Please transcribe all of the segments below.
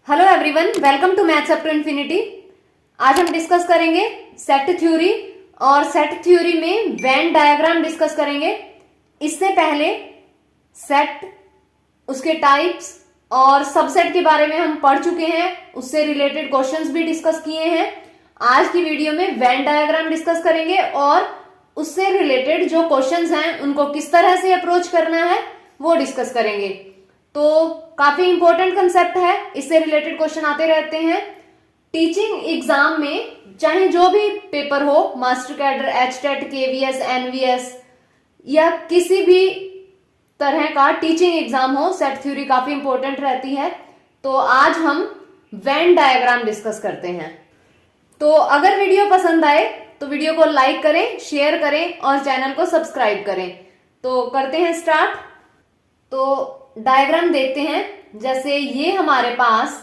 Hello everyone, welcome to maths up to infinity. आज हम discuss करेंगे सेट थ्योरी और सेट थ्योरी में वेन डायग्राम डिस्कस करेंगे। इससे पहले सेट, उसके टाइप्स और सबसेट के बारे में हम पढ़ चुके हैं, उससे रिलेटेड क्वेश्चंस भी डिस्कस किए हैं। आज की वीडियो में वेन डायग्राम डिस्कस करेंगे और उससे रिलेटेड जो क्वेश्चंस हैं उनको किस तरह से अप्रोच करना है वो डिस्कस करेंगे। तो काफी इंपॉर्टेंट कंसेप्ट है, इससे रिलेटेड क्वेश्चन आते रहते हैं। टीचिंग एग्जाम में चाहे जो भी पेपर हो, master cadre, HTET, KVS, NVS या किसी भी तरह का टीचिंग एग्जाम हो, सेट थ्योरी काफी इंपॉर्टेंट रहती है। तो आज हम वेन डायग्राम डिस्कस करते हैं। तो अगर वीडियो पसंद आए तो वीडियो को लाइक करें, शेयर करें और चैनल को सब्सक्राइब करें। तो करते हैं स्टार्ट। तो डायग्राम देखते हैं। जैसे ये हमारे पास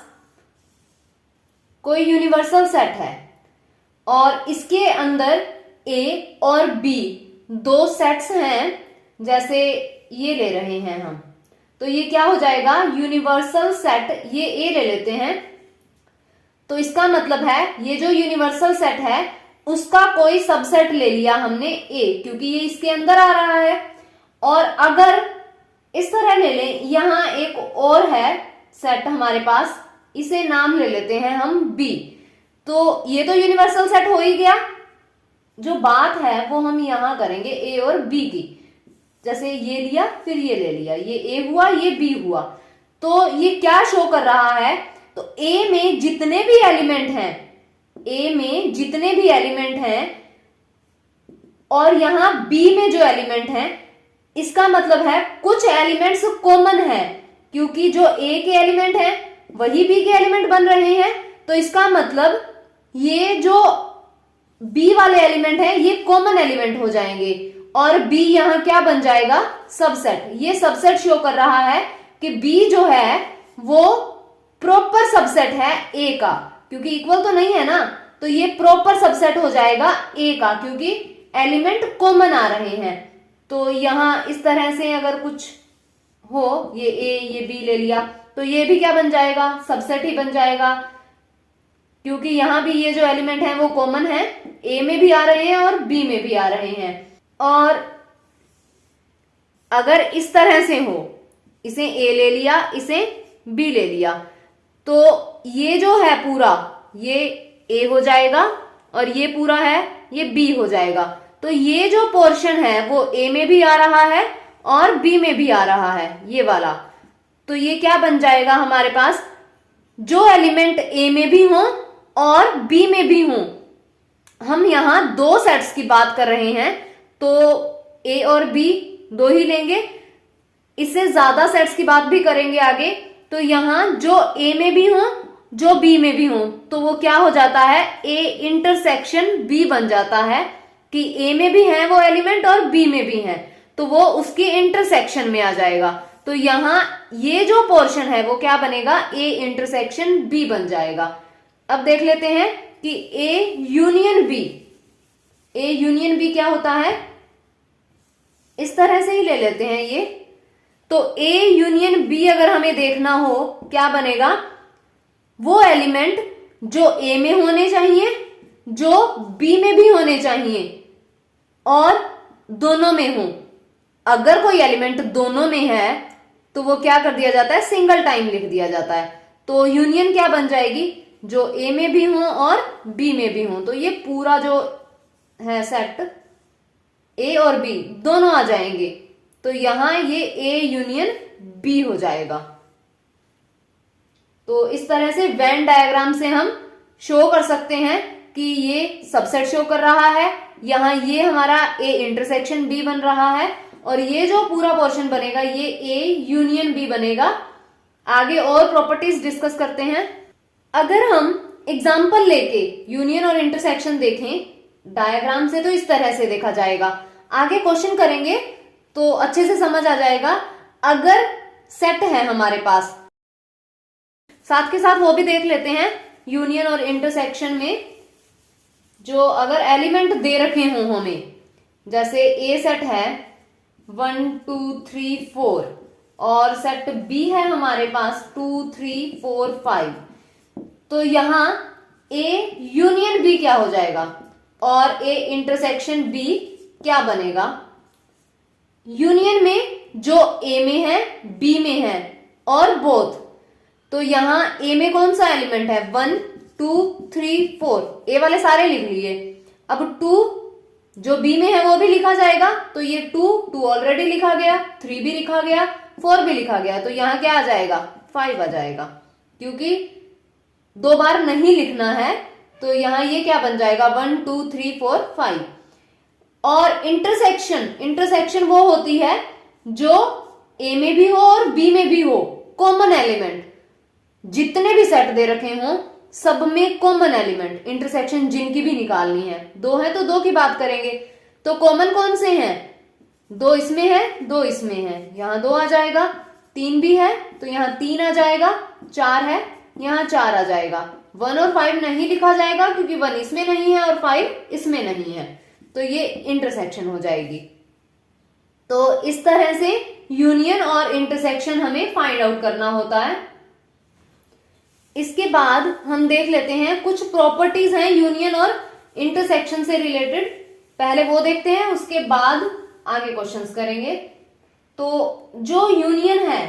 कोई यूनिवर्सल सेट है और इसके अंदर ए और बी दो सेट्स हैं। जैसे ये ले रहे हैं हम, तो ये क्या हो जाएगा, यूनिवर्सल सेट। ये ए ले लेते हैं, तो इसका मतलब है ये जो यूनिवर्सल सेट है उसका कोई सबसेट ले लिया हमने ए, क्योंकि ये इसके अंदर आ रहा है। और अगर इस तरह ले लें, यहां एक और है सेट हमारे पास, इसे नाम ले लेते हैं हम बी। तो ये तो यूनिवर्सल सेट हो ही गया। जो बात है वो हम यहां करेंगे ए और बी की। जैसे ये लिया, फिर ये ले लिया, ये ए हुआ, ये बी हुआ। तो ये क्या शो कर रहा है, तो ए में जितने भी एलिमेंट हैं, ए में जितने भी एलिमेंट हैं और यहां बी में जो एलिमेंट हैं, इसका मतलब है कुछ एलिमेंट्स कॉमन है, क्योंकि जो ए के एलिमेंट हैं वही बी के एलिमेंट बन रहे हैं। तो इसका मतलब ये जो बी वाले एलिमेंट हैं ये कॉमन एलिमेंट हो जाएंगे और बी यहां क्या बन जाएगा, सबसेट। ये सबसेट शो कर रहा है कि बी जो है वो प्रॉपर सबसेट है ए का, क्योंकि इक्वल तो नहीं है ना। तो ये प्रॉपर सबसेट हो जाएगा ए का, क्योंकि एलिमेंट कॉमन आ रहे हैं। तो यहां इस तरह से अगर कुछ हो, ये ए ये बी ले लिया, तो ये भी क्या बन जाएगा, सबसेट ही बन जाएगा, क्योंकि यहां भी ये जो एलिमेंट है वो कॉमन है, ए में भी आ रहे हैं और बी में भी आ रहे हैं। और अगर इस तरह से हो, इसे ए ले लिया, इसे बी ले लिया, तो ये जो है पूरा ये ए हो जाएगा और ये पूरा है ये बी हो जाएगा। तो ये जो पोर्शन है वो ए में भी आ रहा है और बी में भी आ रहा है, ये वाला। तो ये क्या बन जाएगा हमारे पास, जो एलिमेंट ए में भी हो और बी में भी हो। हम यहां दो सेट्स की बात कर रहे हैं, तो ए और बी दो ही लेंगे। इससे ज्यादा सेट्स की बात भी करेंगे आगे। तो यहां जो ए में भी हो, जो बी में भी हो, तो वो क्या हो जाता है, ए इंटरसेक्शन बी बन जाता है, कि ए में भी है वो एलिमेंट और बी में भी है, तो वो उसकी इंटरसेक्शन में आ जाएगा। तो यहां ये जो पोर्शन है वो क्या बनेगा, ए इंटरसेक्शन बी बन जाएगा। अब देख लेते हैं कि A union B, A union B क्या होता है, इस तरह से ही ले लेते हैं ये। तो ए यूनियन बी अगर हमें देखना हो, क्या बनेगा, वो एलिमेंट जो ए में होने चाहिए, जो बी में भी होने चाहिए और दोनों में हो। अगर कोई एलिमेंट दोनों में है तो वो क्या कर दिया जाता है, सिंगल टाइम लिख दिया जाता है। तो यूनियन क्या बन जाएगी, जो ए में भी हो और बी में भी हो। तो ये पूरा जो है सेट, ए और बी दोनों आ जाएंगे। तो यहां ये ए यूनियन बी हो जाएगा। तो इस तरह से वेन डायग्राम से हम शो कर सकते हैं कि ये सबसेट शो कर रहा है, यहां ये हमारा ए इंटरसेक्शन बी बन रहा है और ये जो पूरा पोर्शन बनेगा ये ए यूनियन बी बनेगा। आगे और प्रॉपर्टीज डिस्कस करते हैं। अगर हम एग्जांपल लेके यूनियन और इंटरसेक्शन देखें डायग्राम से, तो इस तरह से देखा जाएगा। आगे क्वेश्चन करेंगे तो अच्छे से समझ आ जाएगा। अगर सेट है हमारे पास, साथ के साथ वो भी देख लेते हैं यूनियन और इंटरसेक्शन में। जो अगर एलिमेंट दे रखे हों हमें, जैसे ए सेट है 1 2 3 4 और सेट बी है हमारे पास 2 3 4 5, तो यहां ए यूनियन बी क्या हो जाएगा, और ए इंटरसेक्शन बी क्या बनेगा? यूनियन में जो ए में है, बी में है और बोथ। तो यहां ए में कौन सा एलिमेंट है? 1 2 3 4, ए वाले सारे लिख लिए। अब 2 जो बी में है वो भी लिखा जाएगा, तो ये 2 ऑलरेडी लिखा गया, 3 भी लिखा गया, 4 भी लिखा गया, तो यहां क्या आ जाएगा? 5 आ जाएगा, क्योंकि 2 बार नहीं लिखना है। तो यहां ये क्या बन जाएगा? 1 2 3 4 5। और इंटरसेक्शन वो होती है जो ए में भी हो और बी में भी हो, कॉमन एलिमेंट। जितने भी सेट दे रखे हों सब में कॉमन एलिमेंट, इंटरसेक्शन जिनकी भी निकालनी है। 2 है तो 2 की बात करेंगे। तो कॉमन कौन से हैं? 2 इसमें है, 2 इसमें है, यहां 2 आ जाएगा। 3 भी है तो यहां 3 आ जाएगा। 4 है, यहां 4 आ जाएगा। 1 और 5 नहीं लिखा जाएगा क्योंकि 1 इसमें नहीं है और 5 इसमें नहीं है, तो ये इंटरसेक्शन हो जाएगी। तो इस तरह से यूनियन और इंटरसेक्शन हमें फाइंड आउट करना होता है। इसके बाद हम देख लेते हैं कुछ प्रॉपर्टीज हैं यूनियन और इंटरसेक्शन से रिलेटेड। पहले वो देखते हैं, उसके बाद आगे क्वेश्चंस करेंगे। तो जो यूनियन है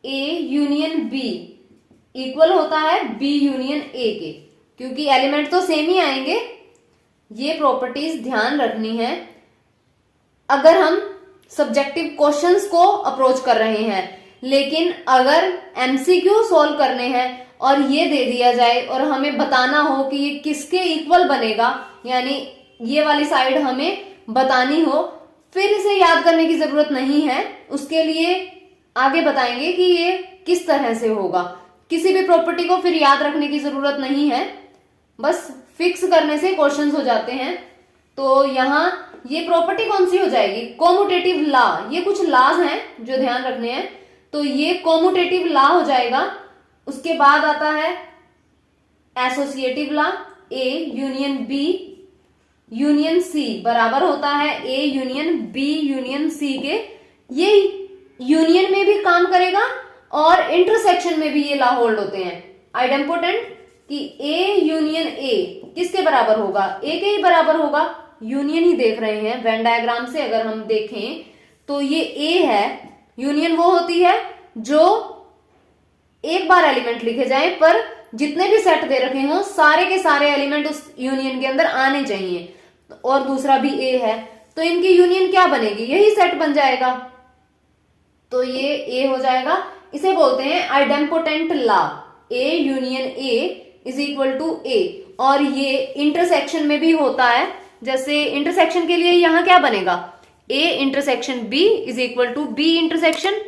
ए यूनियन बी इक्वल होता है बी यूनियन ए के, क्योंकि एलिमेंट तो सेम ही आएंगे। ये प्रॉपर्टीज ध्यान रखनी है अगर हम सब्जेक्टिव क्वेश्चंस को अप्रोच कर रहे हैं। लेकिन अगर एमसीक्यू सॉल्व करने हैं और ये दे दिया जाए और हमें बताना हो कि ये किसके इक्वल बनेगा, यानी ये वाली साइड हमें बतानी हो, फिर इसे याद करने की जरूरत नहीं है। उसके लिए आगे बताएंगे कि ये किस तरह से होगा। किसी भी प्रॉपर्टी को फिर याद रखने की जरूरत नहीं है, बस फिक्स करने से क्वेश्चंस हो जाते हैं। तो यहां ये प्रॉपर्टी कौन सी हो जाएगी? कोमुटेटिव लॉ। ये कुछ लॉज हैं जो ध्यान रखने हैं, तो ये कोमुटेटिव लॉ हो जाएगा। उसके बाद आता है associative law. A union B union C बराबर होता है A union B union C के। ये यूनियन में भी काम करेगा और इंटरसेक्शन में भी ये लॉ होल्ड होते हैं। आइडेम्पोटेंट कि ए यूनियन ए किसके बराबर होगा? ए के ही बराबर होगा। यूनियन ही देख रहे हैं, वेन डायग्राम से अगर हम देखें तो ये ए है। यूनियन वो होती है जो एक बार एलिमेंट लिखे जाए पर जितने भी सेट दे रखे हों सारे के सारे एलिमेंट उस यूनियन के अंदर आने चाहिए। और दूसरा भी ए है, तो इनकी यूनियन क्या बनेगी? यही सेट बन जाएगा। तो ये ए हो जाएगा। इसे बोलते हैं idempotent law. A union A is equal to A. और ये इंटरसेक्शन में भी होता है। जैसे इंटरसेक्शन के लिए यहां क्या बनेगा? A intersection B is equal to B intersection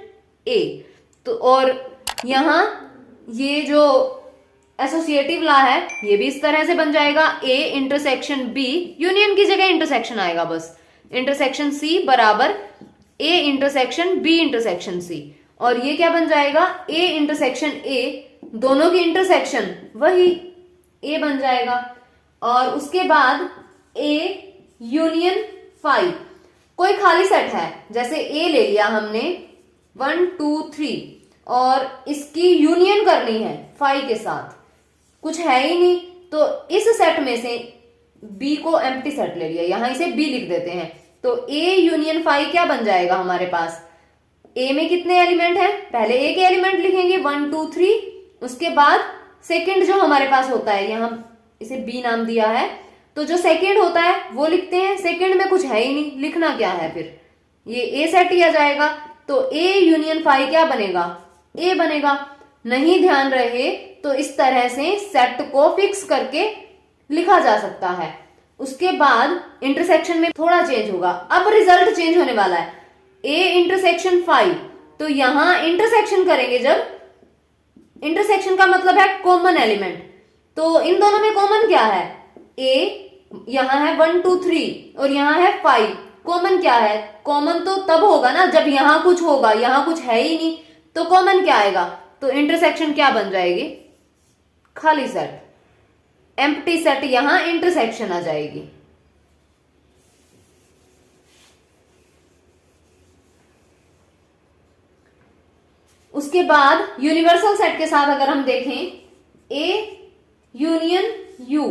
A. तो और यहां ये जो एसोसिएटिव लॉ है ये भी इस तरह से बन जाएगा। ए इंटरसेक्शन बी, यूनियन की जगह इंटरसेक्शन आएगा बस। इंटरसेक्शन सी बराबर A intersection B intersection C. और ये क्या बन जाएगा? ए इंटरसेक्शन ए, दोनों की इंटरसेक्शन वही ए बन जाएगा। और उसके बाद ए यूनियन 5। कोई खाली सेट है, जैसे ए ले लिया हमने 1 2 3 और इसकी यूनियन करनी है 5 के साथ, कुछ है ही नहीं, तो इस सेट में से बी को एम्प्टी सेट ले लिया, यहां इसे बी लिख देते हैं। तो ए यूनियन 5 क्या बन जाएगा हमारे पास? ए में कितने एलिमेंट हैं? पहले ए के एलिमेंट लिखेंगे 1 2 3, उसके बाद सेकंड जो हमारे पास होता है, यहां इसे बी नाम दिया है, तो जो सेकंड होता है वो लिखते हैं। सेकंड में कुछ है ही नहीं, लिखना क्या है फिर? ये ए सेट ही आ जाएगा। तो ए यूनियन 5 क्या बनेगा? ए बनेगा। नहीं ध्यान रहे तो इस तरह से सेट को फिक्स करके लिखा जा सकता है। उसके बाद इंटरसेक्शन में थोड़ा चेंज होगा। अब रिजल्ट चेंज होने वाला है। ए इंटरसेक्शन 5, तो यहां इंटरसेक्शन करेंगे जब, इंटरसेक्शन का मतलब है कॉमन एलिमेंट। तो इन दोनों में कॉमन क्या है? ए यहां है 1 2 3 और यहां है 5। कॉमन क्या है? कॉमन तो तब होगा ना जब यहां कुछ होगा, यहां कुछ है ही नहीं, तो कॉमन क्या आएगा? तो इंटरसेक्शन क्या बन जाएगी? खाली सेट, एम्प्टी सेट, यहां इंटरसेक्शन आ जाएगी। उसके बाद यूनिवर्सल सेट के साथ अगर हम देखें ए यूनियन यू,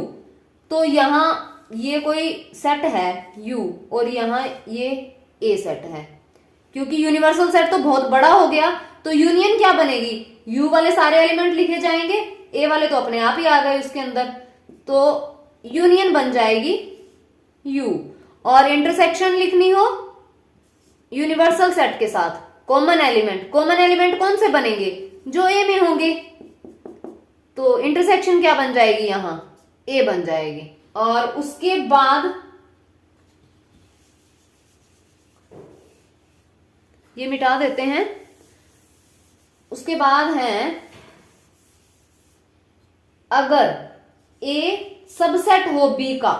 तो यहां ये कोई सेट है यू और यहां ये ए सेट है, क्योंकि यूनिवर्सल सेट तो बहुत बड़ा हो गया, तो यूनियन क्या बनेगी, यू वाले सारे एलिमेंट लिखे जाएंगे, ए वाले तो अपने आप ही आ गए उसके अंदर, तो यूनियन बन जाएगी यू। और इंटरसेक्शन लिखनी हो यूनिवर्सल सेट के साथ, कॉमन एलिमेंट कौन से बनेंगे, जो ए में होंगे, तो इंटरसेक्शन क्या बन जाएगी, यहां ए बन जाएगी। और उसके बाद ये मिटा देते हैं। उसके बाद है, अगर ए सबसेट हो बी का,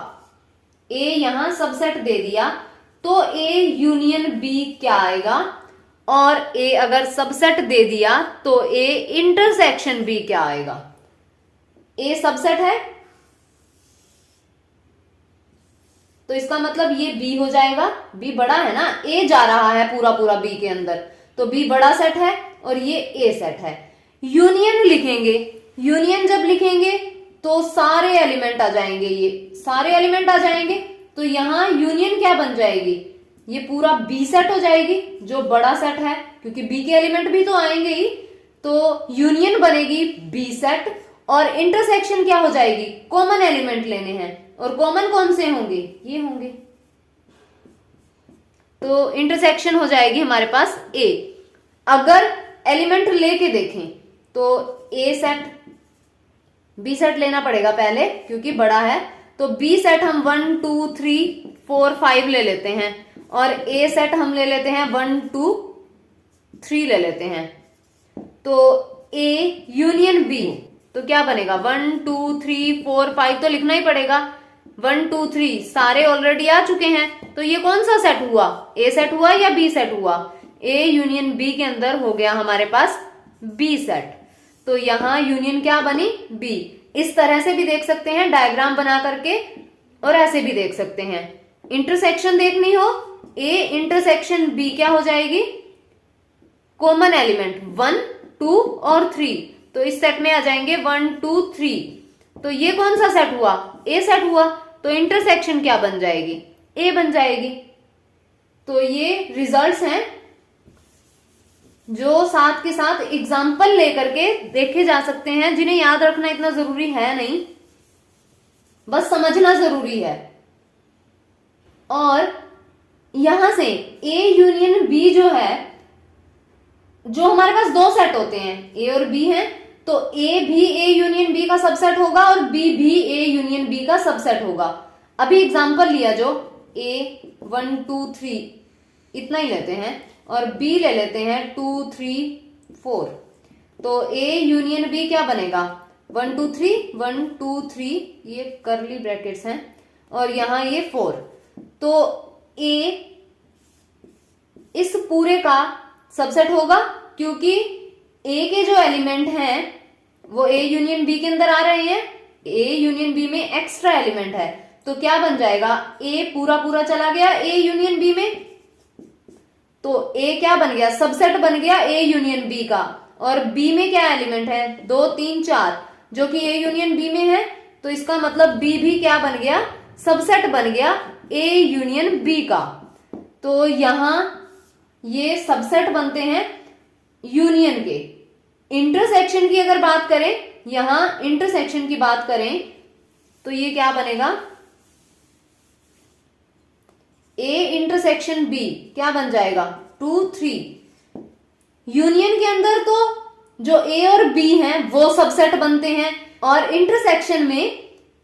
ए यहां सबसेट दे दिया, तो ए यूनियन बी क्या आएगा, और ए अगर सबसेट दे दिया तो ए इंटरसेक्शन बी क्या आएगा। ए सबसेट है तो इसका मतलब ये बी हो जाएगा, बी बड़ा है ना, ए जा रहा है पूरा पूरा बी के अंदर, तो बी बड़ा सेट है और ये ए सेट है। यूनियन लिखेंगे, यूनियन जब लिखेंगे तो सारे एलिमेंट आ जाएंगे, ये सारे एलिमेंट आ जाएंगे, तो यहां यूनियन क्या बन जाएगी, ये पूरा बी सेट हो जाएगी जो बड़ा सेट है, क्योंकि बी के एलिमेंट भी तो आएंगे ही, तो यूनियन बनेगी बी सेट। और इंटरसेक्शन क्या हो जाएगी, कॉमन एलिमेंट लेने हैं, और कॉमन कौन से होंगे, ये होंगे, तो इंटरसेक्शन हो जाएगी हमारे पास ए। अगर एलिमेंट लेके देखें तो ए सेट, बी सेट लेना पड़ेगा पहले क्योंकि बड़ा है, तो बी सेट हम 1 2 3 4 5 ले लेते हैं, और ए सेट हम ले लेते हैं 1 2 3 ले लेते हैं, तो ए यूनियन बी तो क्या बनेगा, 1 2 3 4 5 तो लिखना ही पड़ेगा, 1 2 3 सारे ऑलरेडी आ चुके हैं, तो ये कौन सा सेट हुआ, ए सेट हुआ या बी सेट हुआ, ए यूनियन बी के अंदर हो गया हमारे पास बी सेट, तो यहां यूनियन क्या बनी, बी। इस तरह से भी देख सकते हैं डायग्राम बना करके, और ऐसे भी देख सकते हैं। इंटरसेक्शन देखनी हो, ए इंटरसेक्शन बी क्या हो जाएगी, कॉमन एलिमेंट 1 2 और 3, तो इस सेट में आ जाएंगे 1 2 3, तो ये कौन सा सेट हुआ, ए सेट हुआ, तो इंटरसेक्शन क्या बन जाएगी, ए बन जाएगी। तो ये रिजल्ट्स हैं जो साथ के साथ एग्जाम्पल लेकर के देखे जा सकते हैं, जिन्हें याद रखना इतना जरूरी है नहीं, बस समझना जरूरी है। और यहां से ए यूनियन बी जो है, जो हमारे पास दो सेट होते हैं ए और बी हैं, तो ए भी ए यूनियन बी का सबसेट होगा और बी भी ए यूनियन बी का सबसेट होगा। अभी एग्जाम्पल लिया जो ए 1 2 3 इतना ही लेते हैं, और बी ले लेते हैं 2 3 4, तो ए यूनियन बी क्या बनेगा, 1 2 3 1 2 3, ये कर्ली ब्रैकेट्स हैं, और यहां ये 4, तो ए इस पूरे का सबसेट होगा, क्योंकि ए के जो एलिमेंट हैं वो ए यूनियन बी के अंदर आ रहे हैं, ए यूनियन बी में एक्स्ट्रा एलिमेंट है, तो क्या बन जाएगा, ए पूरा पूरा चला गया ए यूनियन बी में, तो ए क्या बन गया, सबसेट बन गया ए यूनियन बी का, और बी में क्या एलिमेंट है 2 3 4 जो कि ए यूनियन बी में है, तो इसका मतलब बी भी क्या बन गया, सबसेट बन गया ए यूनियन बी का। तो यहां ये सबसेट बनते हैं यूनियन के। इंटरसेक्शन की अगर बात करें, यहां इंटरसेक्शन की बात करें तो ये क्या बनेगा, ए इंटरसेक्शन बी क्या बन जाएगा 2 3। यूनियन के अंदर तो जो ए और बी हैं वो सबसेट बनते हैं, और इंटरसेक्शन में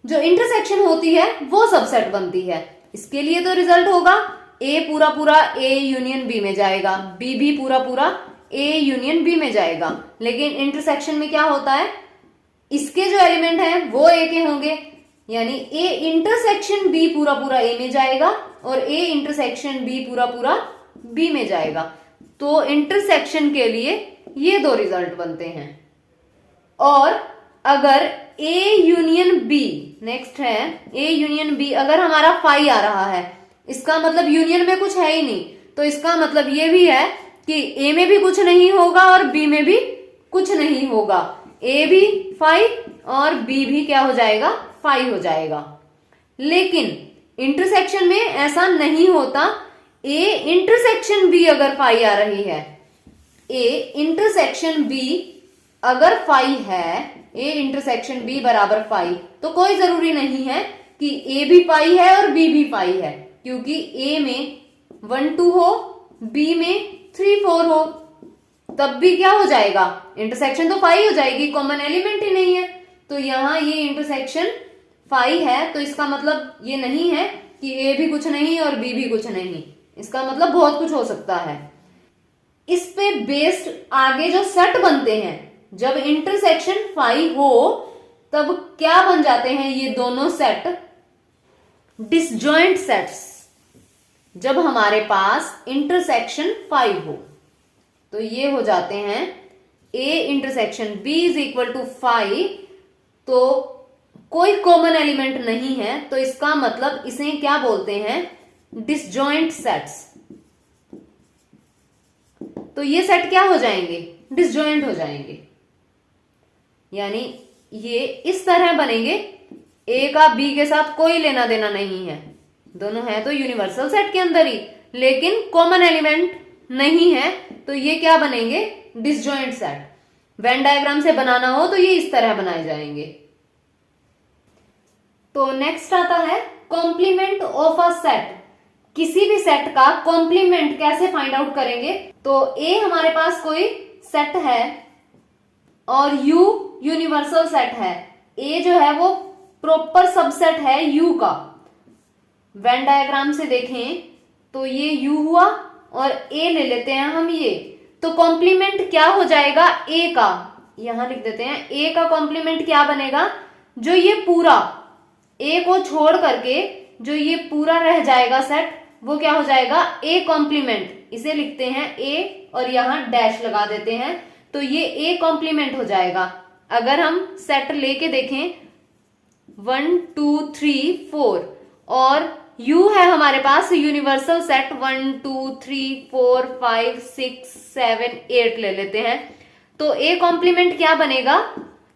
जो इंटरसेक्शन होती है वो सबसेट बनती है। इसके लिए तो रिजल्ट होगा ए पूरा पूरा ए यूनियन बी में जाएगा, बी भी पूरा पूरा ए यूनियन बी में जाएगा, लेकिन इंटरसेक्शन में क्या होता है, इसके जो एलिमेंट हैं वो ए के होंगे, यानी ए इंटरसेक्शन बी पूरा पूरा ए में जाएगा और ए इंटरसेक्शन बी पूरा पूरा बी में जाएगा। तो इंटरसेक्शन के लिए ये दो रिजल्ट बनते हैं। और अगर ए यूनियन बी, नेक्स्ट है ए यूनियन बी, अगर हमारा फाई आ रहा है, इसका मतलब यूनियन में कुछ है ही नहीं, तो इसका मतलब ये भी है कि ए में भी कुछ नहीं होगा और बी में भी कुछ नहीं होगा। ए भी फाइव और बी भी क्या हो जाएगा, फाइव हो जाएगा। लेकिन इंटरसेक्शन में ऐसा नहीं होता। ए इंटरसेक्शन बी अगर फाइव आ रही है, ए इंटरसेक्शन बी अगर फाइव है, ए इंटरसेक्शन बी बराबर फाइव, तो कोई जरूरी नहीं है कि ए भी फाइव है और बी भी फाइव है, क्योंकि ए में 1 2 हो, बी में 3 4 हो, तब भी क्या हो जाएगा, इंटरसेक्शन तो फाइव हो जाएगी, कॉमन एलिमेंट ही नहीं है। तो यहां ये इंटरसेक्शन फाइव है, तो इसका मतलब ये नहीं है कि ए भी कुछ नहीं और बी भी कुछ नहीं, इसका मतलब बहुत कुछ हो सकता है। इस पे बेस्ड आगे जो सेट बनते हैं, जब इंटरसेक्शन फाइव हो तब क्या बन जाते हैं ये दोनों सेट, डिसजॉइंट सेट्स। जब हमारे पास इंटरसेक्शन फाइव हो तो ये हो जाते हैं A intersection B is equal to five, तो कोई कॉमन एलिमेंट नहीं है, तो इसका मतलब इसे क्या बोलते हैं, डिसजॉइंट सेट्स। तो ये सेट क्या हो जाएंगे, डिसजॉइंट हो जाएंगे, यानी ये इस तरह बनेंगे, ए का बी के साथ कोई लेना देना नहीं है, दोनों है तो यूनिवर्सल सेट के अंदर ही, लेकिन कॉमन एलिमेंट नहीं है, तो ये क्या बनेंगे, डिसजॉइंट सेट। वेन डायग्राम से बनाना हो तो ये इस तरह बनाए जाएंगे। तो नेक्स्ट आता है कॉम्प्लीमेंट ऑफ अ सेट। किसी भी सेट का कॉम्प्लीमेंट कैसे फाइंड आउट करेंगे, तो ए हमारे पास कोई सेट है और यू यूनिवर्सल सेट है, ए जो है वो प्रॉपर सबसेट है यू का। वेन डायग्राम से देखें तो ये यू हुआ और ए ले लेते हैं हम ये, तो कॉम्प्लीमेंट क्या हो जाएगा ए का, यहां लिख देते हैं ए का कॉम्प्लीमेंट क्या बनेगा, जो ये पूरा ए को छोड़ करके जो ये पूरा रह जाएगा सेट, वो क्या हो जाएगा ए कॉम्प्लीमेंट, इसे लिखते हैं ए और यहां डैश लगा देते हैं, तो ये ए कॉम्प्लीमेंट हो जाएगा। अगर हम सेट लेके देखें 1 2 3 4 और U है हमारे पास यूनिवर्सल सेट 1 2 3 4 5 6 7 8 ले लेते हैं, तो ए कॉम्प्लीमेंट क्या बनेगा,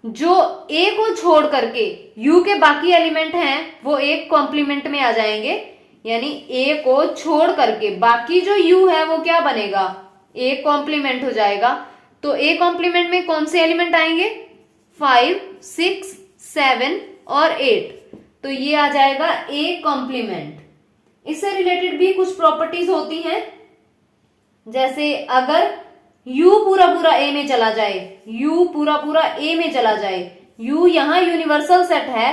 जो ए को छोड़ करके U के बाकी एलिमेंट हैं वो एक कॉम्प्लीमेंट में आ जाएंगे, यानी ए को छोड़ करके बाकी जो U है वो क्या बनेगा, ए कॉम्प्लीमेंट हो जाएगा। तो ए कॉम्प्लीमेंट में कौन से एलिमेंट आएंगे, 5 6 7 और 8, तो ये आ जाएगा ए कॉम्प्लीमेंट। इससे रिलेटेड भी कुछ प्रॉपर्टीज होती हैं, जैसे अगर U पूरा पूरा ए में चला जाए, U पूरा पूरा ए में चला जाए, U यहां यूनिवर्सल सेट है,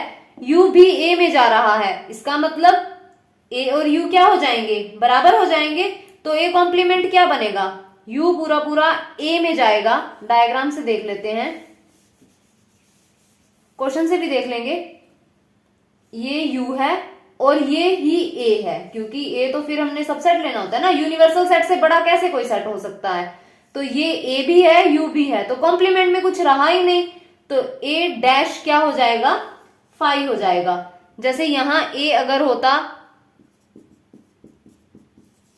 U भी ए में जा रहा है, इसका मतलब ए और U क्या हो जाएंगे, बराबर हो जाएंगे, तो ए कॉम्प्लीमेंट क्या बनेगा, U पूरा पूरा ए में जाएगा। डायग्राम से देख लेते हैं, क्वेश्चन से भी देख लेंगे, ये U है और ये ही A है, क्योंकि A तो फिर हमने सबसेट लेना होता है ना, यूनिवर्सल सेट से बड़ा कैसे कोई सेट हो सकता है, तो ये A भी है U भी है, तो कॉम्प्लीमेंट में कुछ रहा ही नहीं, तो A डैश क्या हो जाएगा, 5 हो जाएगा। जैसे यहां A अगर होता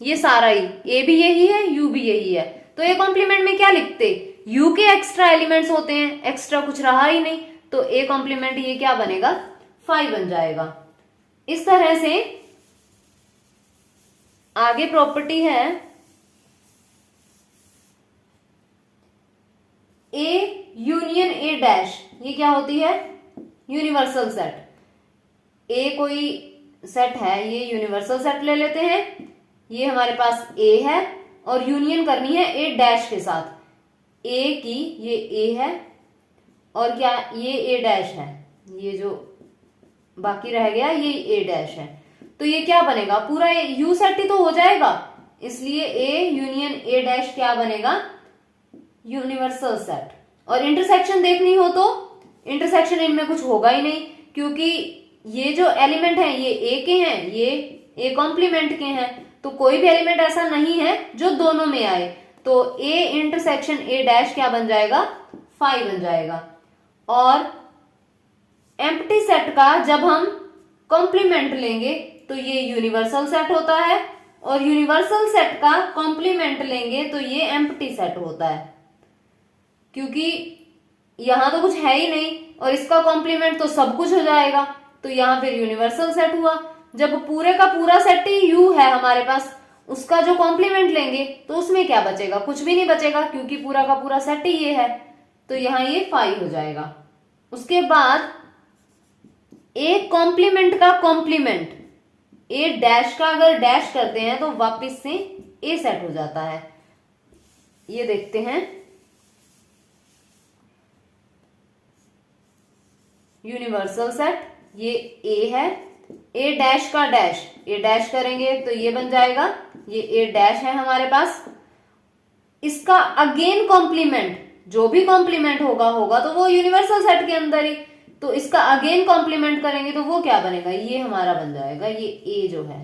ये सारा ही, A भी यही है U भी यही है, तो A कॉम्प्लीमेंट में क्या लिखते, U के एक्स्ट्रा एलिमेंट्स होते हैं, एक्स्ट्रा कुछ रहा ही नहीं, तो A कॉम्प्लीमेंट ये क्या बनेगा, 5 बन जाएगा। इस तरह से आगे प्रॉपर्टी है A यूनियन A डैश, ये क्या होती है, यूनिवर्सल सेट। A कोई सेट है, ये यूनिवर्सल सेट ले लेते हैं, ये हमारे पास A है और यूनियन करनी है A डैश के साथ, A की ये A है और क्या ये A डैश है, ये जो बाकी रह गया ये A डैश है, तो ये क्या बनेगा, पूरा U सेट ही तो हो जाएगा, इसलिए A यूनियन A डैश क्या बनेगा, यूनिवर्सल सेट। और इंटरसेक्शन देखनी हो तो इंटरसेक्शन इनमें कुछ होगा ही नहीं, क्योंकि ये जो एलिमेंट है ये A के हैं, ये A कॉम्प्लीमेंट के हैं, तो कोई भी एलिमेंट ऐसा नहीं है जो दोनों में आए, तो A इंटरसेक्शन A डैश क्या बन जाएगा, 5 बन जाएगा। और एम्प्टी सेट का जब हम कॉम्प्लीमेंट लेंगे तो ये यूनिवर्सल सेट होता है, और यूनिवर्सल सेट का कॉम्प्लीमेंट लेंगे तो ये एम्प्टी सेट होता है, क्योंकि यहां तो कुछ है ही नहीं और इसका कॉम्प्लीमेंट तो सब कुछ हो जाएगा, तो यहां फिर यूनिवर्सल सेट हुआ। जब पूरे का पूरा सेट ही यू है हमारे पास, उसका जो कॉम्प्लीमेंट लेंगे तो उसमें क्या बचेगा, कुछ भी नहीं बचेगा, क्योंकि पूरा का पूरा सेट ही ये है, तो यहां ये 5 हो जाएगा। उसके बाद ए कॉम्प्लीमेंट का कॉम्प्लीमेंट, ए डैश का अगर डैश करते हैं तो वापस से ए सेट हो जाता है। ये देखते हैं, यूनिवर्सल सेट, ये ए है, ए डैश का डैश, ए डैश करेंगे तो ये बन जाएगा, ये ए डैश है हमारे पास। इसका अगेन कॉम्प्लीमेंट, जो भी कॉम्प्लीमेंट होगा होगा तो वो यूनिवर्सल सेट के अंदर ही, तो इसका अगेन कॉम्प्लीमेंट करेंगे तो वो क्या बनेगा, ये हमारा बन जाएगा ये ए जो है।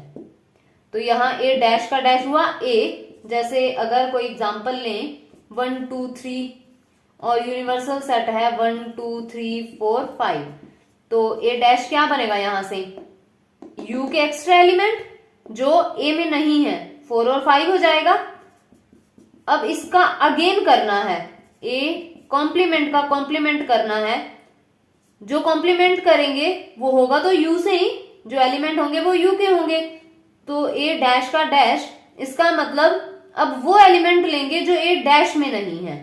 तो यहाँ ए डैश का डैश हुआ ए। जैसे अगर कोई एग्जांपल लें 1 2 3 और यूनिवर्सल सेट है 1 2 3 4 5, तो ए डैश क्या बनेगा, यहां से यू के एक्स्ट्रा एलिमेंट जो ए में नहीं है 4 और 5 हो जाएगा। अब इसका अगेन करना है, ए कॉम्प्लीमेंट का कॉम्प्लीमेंट करना है, जो कॉम्प्लीमेंट करेंगे वो होगा तो यू से ही, जो एलिमेंट होंगे वो यू के होंगे, तो ए डैश का डैश, इसका मतलब अब वो एलिमेंट लेंगे जो ए डैश में नहीं है,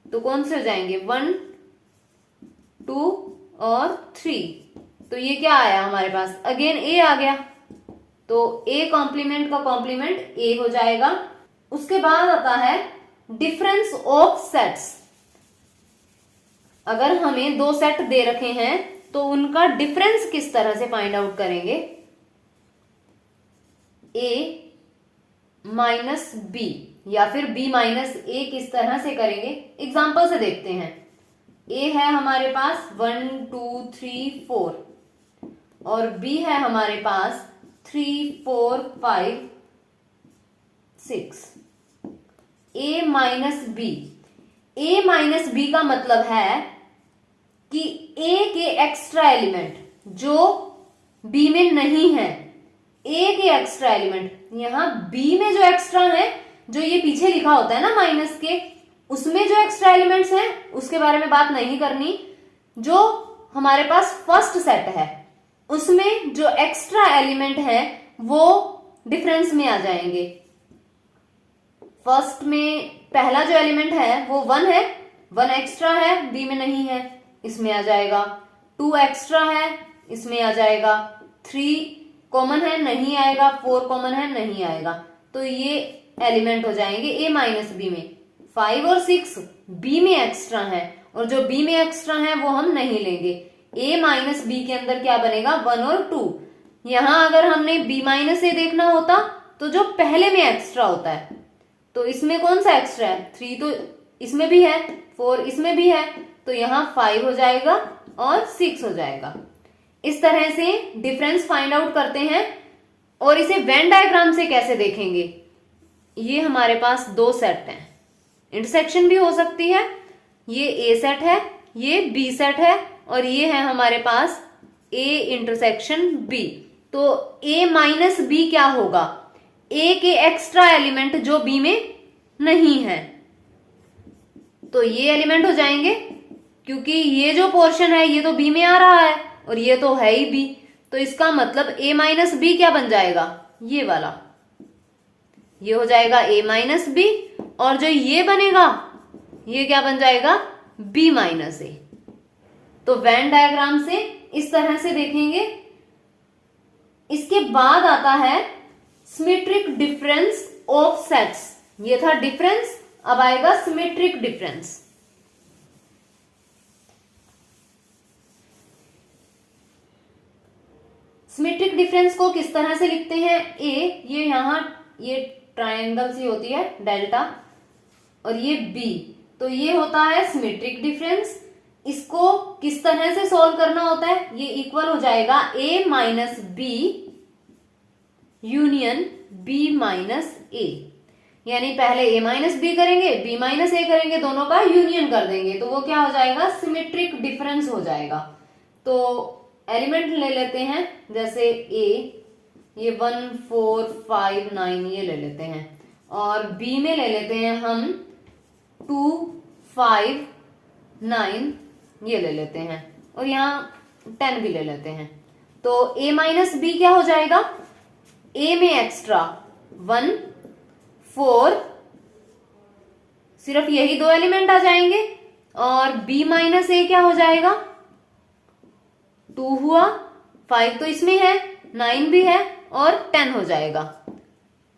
तो कौन से हो जाएंगे 1 2 और 3, तो ये क्या आया हमारे पास, अगेन ए आ गया, तो ए कॉम्प्लीमेंट का कॉम्प्लीमेंट ए हो जाएगा। उसके बाद आता है डिफरेंस ऑफ सेट्स। अगर हमें दो सेट दे रखे हैं तो उनका डिफरेंस किस तरह से फाइंड आउट करेंगे, ए माइनस बी या फिर बी माइनस ए किस तरह से करेंगे, एग्जाम्पल से देखते हैं। ए है हमारे पास 1 2 3 4 और बी है हमारे पास 3 4 5 6। ए minus B, A minus B का मतलब है कि ए के एक्स्ट्रा एलिमेंट जो बी में नहीं है, ए के एक्स्ट्रा एलिमेंट, यहां बी में जो एक्स्ट्रा है, जो ये पीछे लिखा होता है ना माइनस के, उसमें जो एक्स्ट्रा एलिमेंट्स हैं उसके बारे में बात नहीं करनी। जो हमारे पास फर्स्ट सेट है उसमें जो एक्स्ट्रा एलिमेंट है वो डिफरेंस में आ जाएंगे। फर्स्ट में पहला जो एलिमेंट है वो 1 है, 1 एक्स्ट्रा है, बी में नहीं है, इसमें आ जाएगा। 2 एक्स्ट्रा है, इसमें आ जाएगा। 3 कॉमन है, नहीं आएगा। 4 कॉमन है, नहीं आएगा। तो ये एलिमेंट हो जाएंगे ए माइनस बी में। 5 और 6 बी में एक्स्ट्रा है और जो बी में एक्स्ट्रा है वो हम नहीं लेंगे। ए माइनस बी के अंदर क्या बनेगा 1 और 2। यहां अगर हमने बी माइनस ए देखना होता तो जो पहले में एक्स्ट्रा होता है, तो इसमें कौन सा एक्स्ट्रा है, 3 तो इसमें भी है, 4 इसमें भी है, तो यहां 5 हो जाएगा और 6 हो जाएगा। इस तरह से डिफरेंस फाइंड आउट करते हैं। और इसे वेन डायग्राम से कैसे देखेंगे, ये हमारे पास दो सेट हैं, इंटरसेक्शन भी हो सकती है। ये ए सेट है, ये बी सेट है और ये है हमारे पास ए इंटरसेक्शन बी। तो ए माइनस बी क्या होगा, ए के एक्स्ट्रा एलिमेंट जो बी में नहीं है, तो ये एलिमेंट हो जाएंगे, क्योंकि ये जो पोर्शन है ये तो बी में आ रहा है और ये तो है ही बी। तो इसका मतलब ए माइनस बी क्या बन जाएगा, ये वाला, ये हो जाएगा ए माइनस बी, और जो ये बनेगा ये क्या बन जाएगा बी माइनस ए। तो वेन डायग्राम से इस तरह से देखेंगे। इसके बाद आता है सिमेट्रिक डिफरेंस ऑफ सेट्स। ये था डिफरेंस, अब आएगा सिमेट्रिक डिफरेंस। सिमेट्रिक डिफरेंस को किस तरह से लिखते हैं, ए ये यहां ये ट्रायंगल सी होती है डेल्टा, और ये बी, तो ये होता है सिमेट्रिक डिफरेंस। इसको किस तरह से सॉल्व करना होता है, ये इक्वल हो जाएगा A minus B union B minus A. यानी पहले ए माइनस बी करेंगे, बी माइनस ए करेंगे, दोनों का यूनियन कर देंगे, तो वो क्या हो जाएगा सिमेट्रिक डिफरेंस हो जाएगा। तो एलिमेंट ले लेते हैं, जैसे ए ये 1 4 5 9 ये ले लेते हैं, और बी में ले लेते हैं हम 2 5 9 ये ले लेते हैं और यहाँ 10 भी ले लेते हैं। तो a माइनस बी क्या हो जाएगा, a में एक्स्ट्रा 1 4, सिर्फ यही दो एलिमेंट आ जाएंगे, और b माइनस ए क्या हो जाएगा, 2 हुआ, 5 तो इसमें है, 9 भी है और 10 हो जाएगा।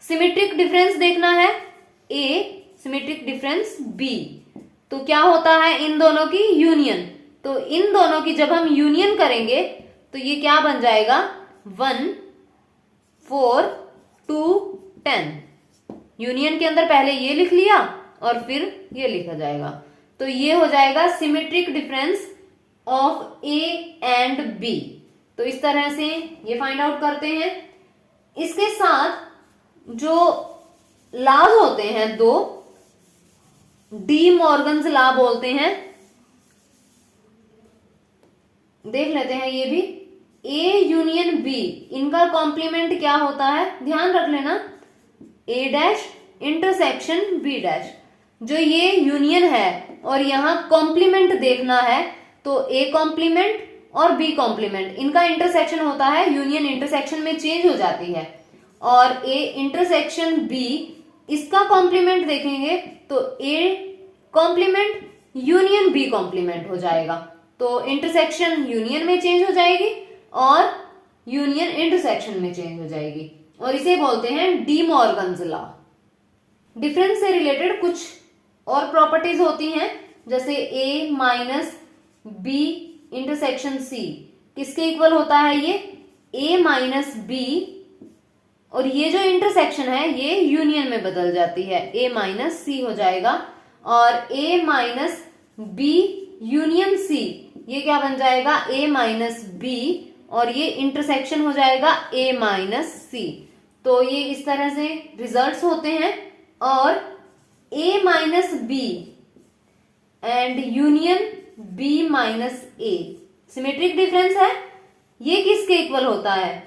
सिमेट्रिक डिफरेंस देखना है a, सिमेट्रिक डिफरेंस b, तो क्या होता है इन दोनों की यूनियन। तो इन दोनों की जब हम यूनियन करेंगे तो ये क्या बन जाएगा, 1 4 2 10। यूनियन के अंदर पहले ये लिख लिया और फिर ये लिखा जाएगा। तो ये हो जाएगा symmetric difference of A and B. तो इस तरह से ये फाइंड आउट करते हैं। इसके साथ जो लॉज होते हैं दो, डी मॉर्गन्स लॉ बोलते हैं, देख लेते हैं ये भी। ए यूनियन बी, इनका कॉम्प्लीमेंट क्या होता है, ध्यान रख लेना, ए डैश इंटरसेक्शन बी डैश। जो ये यूनियन है और यहां कॉम्प्लीमेंट देखना है, तो ए कॉम्प्लीमेंट और बी कॉम्प्लीमेंट, इनका इंटरसेक्शन होता है, यूनियन इंटरसेक्शन में चेंज हो जाती है। और ए इंटरसेक्शन बी, इसका कॉम्प्लीमेंट देखेंगे तो A complement union B complement हो जाएगा। तो इंटरसेक्शन यूनियन में चेंज हो जाएगी और यूनियन इंटरसेक्शन में चेंज हो जाएगी, और इसे बोलते हैं डी मॉर्गन्स लॉ। डिफरेंस से रिलेटेड कुछ और प्रॉपर्टीज होती हैं, जैसे ए माइनस बी इंटरसेक्शन सी, किसके इक्वल होता है ये, ए माइनस बी, और ये जो इंटरसेक्शन है ये यूनियन में बदल जाती है, ए माइनस सी हो जाएगा। और ए माइनस बी यूनियन सी, ये क्या बन जाएगा, ए माइनस बी, और ये इंटरसेक्शन हो जाएगा ए माइनस सी। तो ये इस तरह से रिजल्ट्स होते हैं। और A minus B and union B minus A, symmetric difference है, ये किसके इक्वल होता है,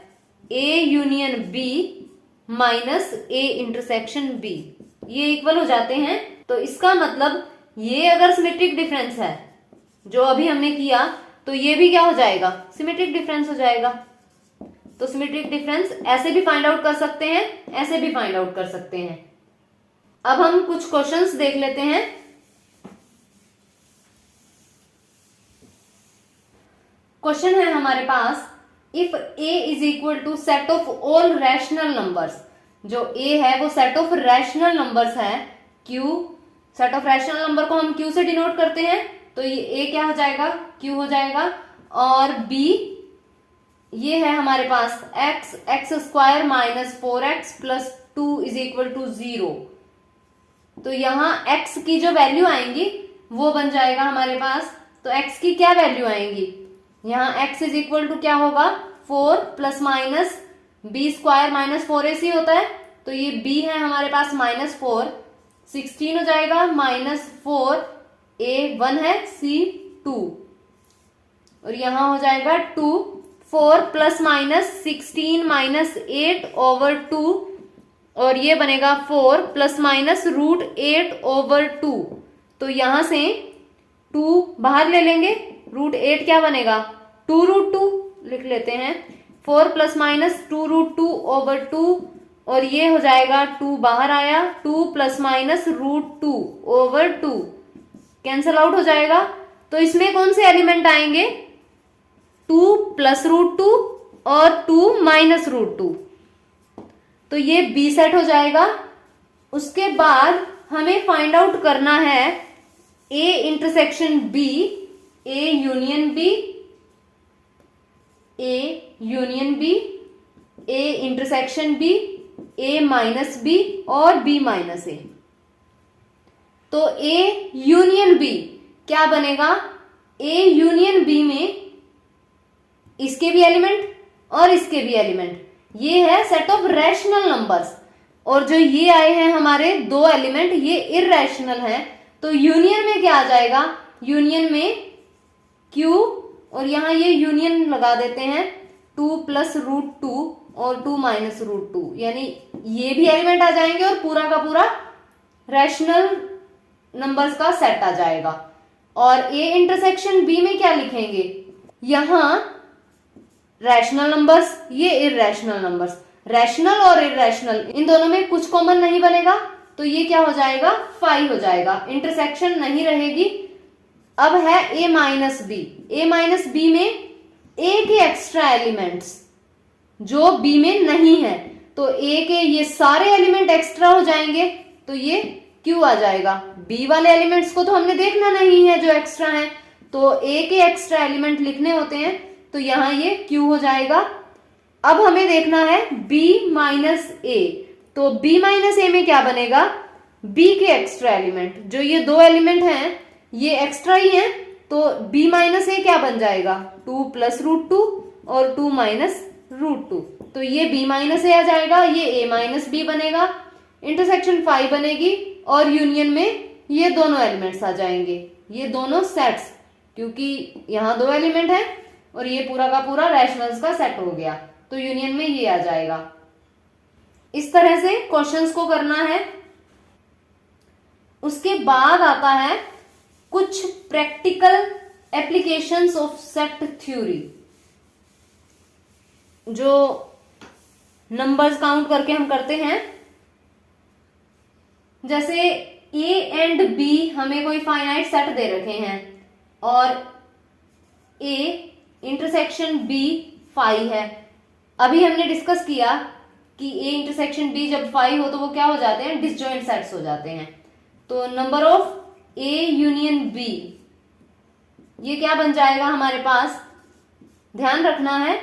A union B minus A intersection B, ये इक्वल हो जाते हैं। तो इसका मतलब ये अगर सिमेट्रिक डिफरेंस है जो अभी हमने किया, तो ये भी क्या हो जाएगा, सिमेट्रिक डिफरेंस हो जाएगा। तो सिमेट्रिक डिफरेंस ऐसे भी फाइंड आउट कर सकते हैं, ऐसे भी फाइंड आउट कर सकते हैं। अब हम कुछ क्वेश्चंस देख लेते हैं। क्वेश्चन है हमारे पास, if a is equal to set of all rational numbers, जो a है वो सेट ऑफ रैशनल नंबर्स है, q, set of rational number को हम q से डिनोट करते हैं, तो ये a क्या हो जाएगा, q हो जाएगा। और b ये है हमारे पास x, x square minus 4x plus 2 is equal to 0। तो यहाँ x की जो वैल्यू आएंगी वो बन जाएगा हमारे पास, तो x की क्या वैल्यू आएंगी, यहाँ x इज इक्वल टू क्या होगा, 4 plus minus b square minus 4ac होता है, तो ये b है हमारे पास -4, 16 हो जाएगा, -4 a 1 है, c 2, और यहां हो जाएगा 2, 4 प्लस माइनस 16 माइनस 8 ओवर 2, और ये बनेगा 4 प्लस माइनस √8 ओवर 2। तो यहां से 2 बाहर ले लेंगे, √8 क्या बनेगा, 2√2 लिख लेते हैं, 4 प्लस माइनस 2√2 ओवर 2, और ये हो जाएगा 2 बाहर आया, 2 plus minus √2 over 2 cancel out हो जाएगा। तो इसमें कौन से एलिमेंट आएंगे, 2 प्लस √2 और 2 माइनस √2, तो ये बी सेट हो जाएगा। उसके बाद हमें फाइंड आउट करना है A intersection B, A union B, A union B, A intersection B, A minus B और बी माइनस ए। तो ए यूनियन बी क्या बनेगा, ए यूनियन बी में इसके भी एलिमेंट और इसके भी एलिमेंट, ये है सेट ऑफ रैशनल नंबर्स, और जो ये आए हैं हमारे दो एलिमेंट ये इररेशनल है। तो यूनियन में क्या आ जाएगा, यूनियन में Q, और यहां ये यूनियन लगा देते हैं 2 प्लस √2 और 2 माइनस √2, यानी ये भी एलिमेंट आ जाएंगे और पूरा का पूरा रैशनल नंबर्स का सेट आ जाएगा। और ए इंटरसेक्शन बी में क्या लिखेंगे, यहां रैशनल नंबर्स, ये इर्रेशनल नंबर्स, रैशनल और इर्रेशनल इन दोनों में कुछ कॉमन नहीं बनेगा, तो ये क्या हो जाएगा, 5 हो जाएगा, इंटरसेक्शन नहीं रहेगी। अब है a minus B, a minus B में a के एक्स्ट्रा एलिमेंट्स जो b में नहीं है, तो a के ये सारे एलिमेंट एक्स्ट्रा हो जाएंगे, तो ये q आ जाएगा। b वाले एलिमेंट्स को तो हमने देखना नहीं है जो एक्स्ट्रा है, तो a के एक्स्ट्रा एलिमेंट लिखने होते हैं, तो यहां ये q हो जाएगा। अब हमें देखना है b माइनस ए, तो b माइनस ए में क्या बनेगा, b के एक्स्ट्रा एलिमेंट, जो ये दो एलिमेंट हैं ये एक्स्ट्रा ही है, तो b माइनस ए क्या बन जाएगा, 2 प्लस रूट 2 और 2 माइनस रूट 2, तो ये b माइनस ए आ जाएगा, ये a माइनस बी बनेगा, इंटरसेक्शन 5 बनेगी और यूनियन में ये दोनों एलिमेंट्स आ जाएंगे, ये दोनों सेट्स, क्योंकि यहां दो एलिमेंट है और ये पूरा का पूरा रैशनल्स का सेट हो गया, तो यूनियन में ये आ जाएगा। इस तरह से क्वेश्चंस को करना है। उसके बाद आता है कुछ practical applications of set theory, जो नंबर्स काउंट करके हम करते हैं। जैसे a एंड b हमें कोई फाइनाइट सेट दे रखे हैं और a इंटरसेक्शन b 5 है। अभी हमने डिस्कस किया कि a इंटरसेक्शन b जब 5 हो तो वो क्या हो जाते हैं, डिसजॉइंट सेट्स हो जाते हैं। तो number of a union b ये क्या बन जाएगा हमारे पास, ध्यान रखना है,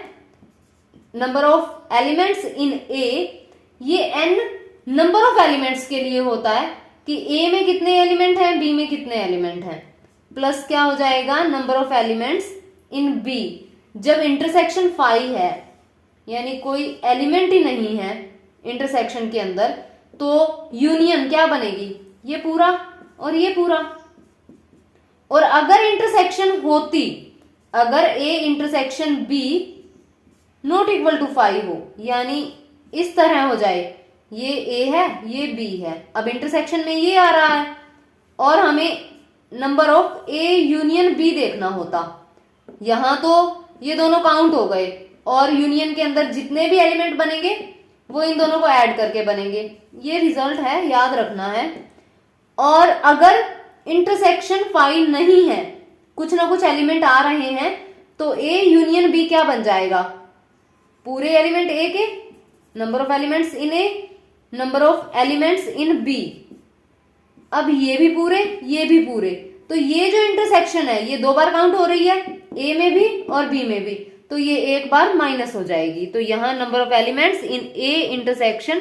number of elements in a, ये n नंबर ऑफ एलिमेंट्स के लिए होता है कि a में कितने एलिमेंट हैं, b में कितने एलिमेंट हैं, प्लस क्या हो जाएगा number of elements in b। जब इंटरसेक्शन 5 है यानी कोई एलिमेंट ही नहीं है इंटरसेक्शन के अंदर, तो यूनियन क्या बनेगी, ये पूरा और ये पूरा। और अगर इंटरसेक्शन होती, अगर a intersection b not equal to 5 हो, यानी इस तरह हो जाए, ये a है ये b है, अब इंटरसेक्शन में ये आ रहा है और हमें number of a union b देखना होता, यहां तो ये दोनों काउंट हो गए और यूनियन के अंदर जितने भी एलिमेंट बनेंगे वो इन दोनों को ऐड करके बनेंगे, ये रिजल्ट है, याद रखना है। और अगर इंटरसेक्शन 5 नहीं है, कुछ ना कुछ एलिमेंट आ रहे हैं, तो a यूनियन b क्या बन जाएगा, पूरे एलिमेंट a के number of elements in a, number of elements in b। अब ये भी पूरे ये भी पूरे, तो ये जो इंटरसेक्शन है ये 2 बार काउंट हो रही है, a में भी और b में भी, तो ये एक बार माइनस हो जाएगी, तो यहां number of elements in a intersection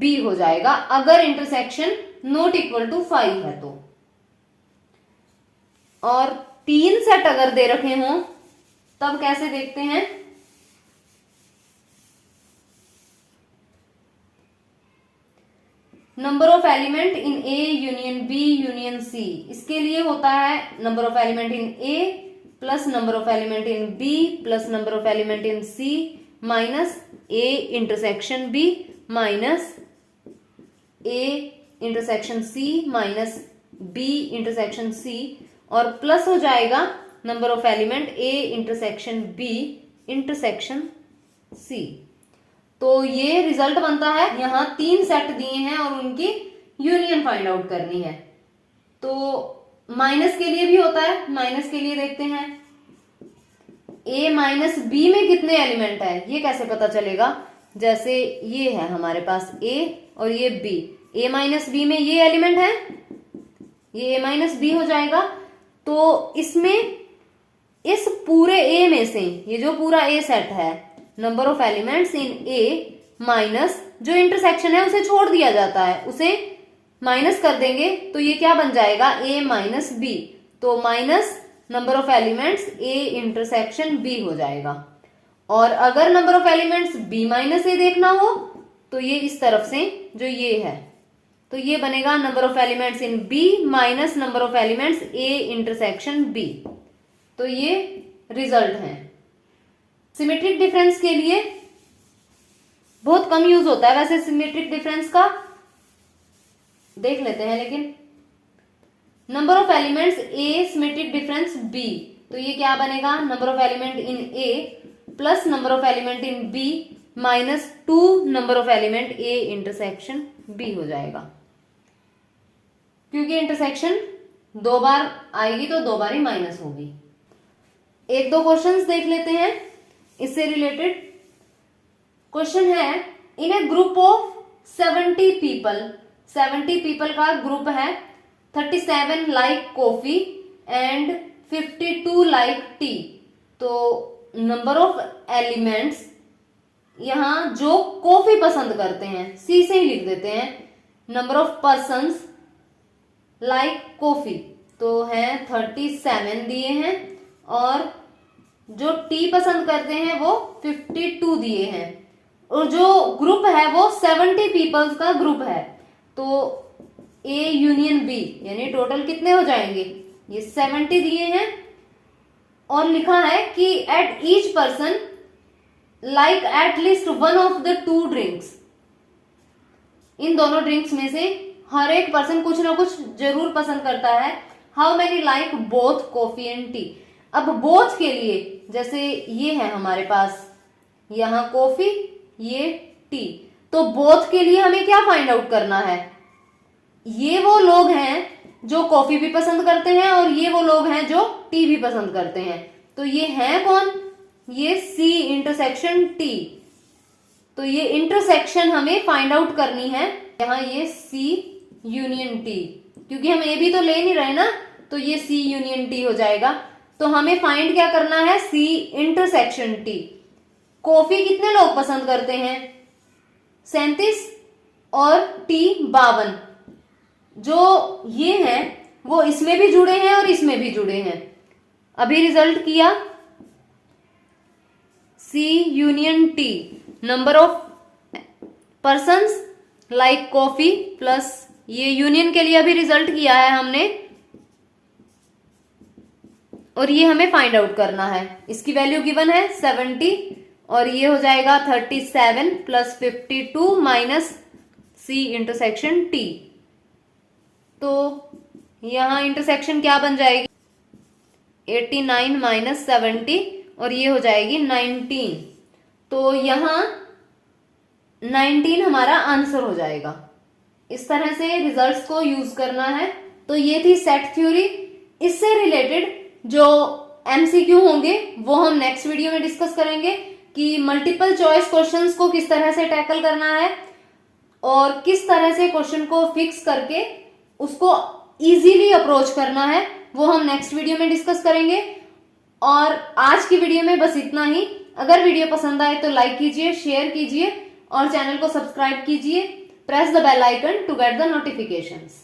b हो जाएगा, अगर इंटरसेक्शन नॉट इक्वल टू 5 है तो। और 3 सेट अगर दे रखे हों तब कैसे देखते हैं, number of element in a union b union c, इसके लिए होता है number of element in a plus number of element in b plus number of element in c minus a intersection b minus a intersection c minus b intersection c, और plus हो जाएगा number of element a intersection b intersection c। तो ये result बनता है, यहां 3 set दिए हैं और उनकी यूनियन फाइंड आउट करनी है। तो माइनस के लिए भी होता है, माइनस के लिए देखते हैं a माइनस b में कितने एलिमेंट है, ये कैसे पता चलेगा, जैसे ये है हमारे पास a और ये b, a माइनस b में ये एलिमेंट है, ये a माइनस b हो जाएगा। तो इसमें इस पूरे a में से ये जो पूरा a सेट है, number of elements in a minus जो इंटरसेक्शन है उसे छोड़ दिया जाता है, उसे माइनस कर देंगे तो ये क्या बन जाएगा, a माइनस b, तो minus number of elements a intersection b हो जाएगा। और अगर number of elements b minus a देखना हो तो ये इस तरफ से जो ये है, तो ये बनेगा number of elements in b minus number of elements a intersection b। तो ये रिजल्ट है। सिमेट्रिक डिफरेंस के लिए बहुत कम यूज होता है वैसे सिमेट्रिक डिफरेंस का, देख लेते हैं। लेकिन number of elements A symmetric difference B, तो ये क्या बनेगा, number of element in A plus number of element in B minus 2 number of element A intersection B हो जाएगा, क्योंकि इंटरसेक्शन 2 बार आएगी तो 2 बार ही माइनस होगी। एक दो क्वेश्चंस देख लेते हैं इससे रिलेटेड। क्वेश्चन है, इन ए ग्रुप ऑफ 70 पीपल, 70 पीपल का ग्रुप है, 37 like coffee and 52 like T. तो नंबर ऑफ एलिमेंट्स यहां जो कॉफी पसंद करते हैं, सी से ही लिख देते हैं। Number of persons like coffee तो है 37 दिए हैं, और जो टी पसंद करते हैं वो 52 दिए हैं, और जो ग्रुप है वो 70 पीपल्स का ग्रुप है। तो ए यूनियन बी यानी टोटल कितने हो जाएंगे, ये 70 दिए हैं, और लिखा है कि at each person like at least one of the 2 drinks, इन दोनों ड्रिंक्स में से हर एक पर्सन कुछ ना कुछ जरूर पसंद करता है। How many like both coffee and T. अब बोथ के लिए जैसे ये है हमारे पास, यहां कॉफी ये टी, तो बोथ के लिए हमें क्या फाइंड आउट करना है, ये वो लोग हैं जो कॉफी भी पसंद करते हैं और ये वो लोग हैं जो टी भी पसंद करते हैं। तो ये है कौन, ये सी इंटरसेक्शन टी। तो ये इंटरसेक्शन हमें फाइंड आउट करनी है, यहां ये सी यूनियन टी, क्योंकि हम ए भी तो ले नहीं रहे ना, तो ये सी यूनियन टी हो जाएगा। तो हमें फाइंड क्या करना है, सी इंटरसेक्शन टी। कॉफी कितने लोग पसंद करते हैं, 37 और टी 52। जो ये हैं वो इसमें भी जुड़े हैं और इसमें भी जुड़े हैं। अभी रिजल्ट किया C union T, number of persons like coffee plus ये यूनियन के लिए अभी रिजल्ट किया है हमने, और ये हमें फाइंड आउट करना है। इसकी वैल्यू गिवन है 70, और ये हो जाएगा 37 plus 52 minus C intersection T. तो यहां इंटरसेक्शन क्या बन जाएगी, 89 माइनस 70, और ये हो जाएगी 19। तो यहां 19 हमारा आंसर हो जाएगा। इस तरह से रिजल्ट्स को यूज करना है। तो ये थी सेट थ्योरी। इससे रिलेटेड जो एमसीक्यू होंगे वो हम नेक्स्ट वीडियो में डिस्कस करेंगे कि मल्टीपल चॉइस क्वेश्चंस को किस तरह से टैकल करना है और किस तरह से क्वेश्चन को फिक्स करके उसको इजीली अप्रोच करना है, वो हम नेक्स्ट वीडियो में डिस्कस करेंगे। और आज की वीडियो में बस इतना ही। अगर वीडियो पसंद आए तो लाइक कीजिए, शेयर कीजिए और चैनल को सब्सक्राइब कीजिए। Press the bell icon to get the notifications.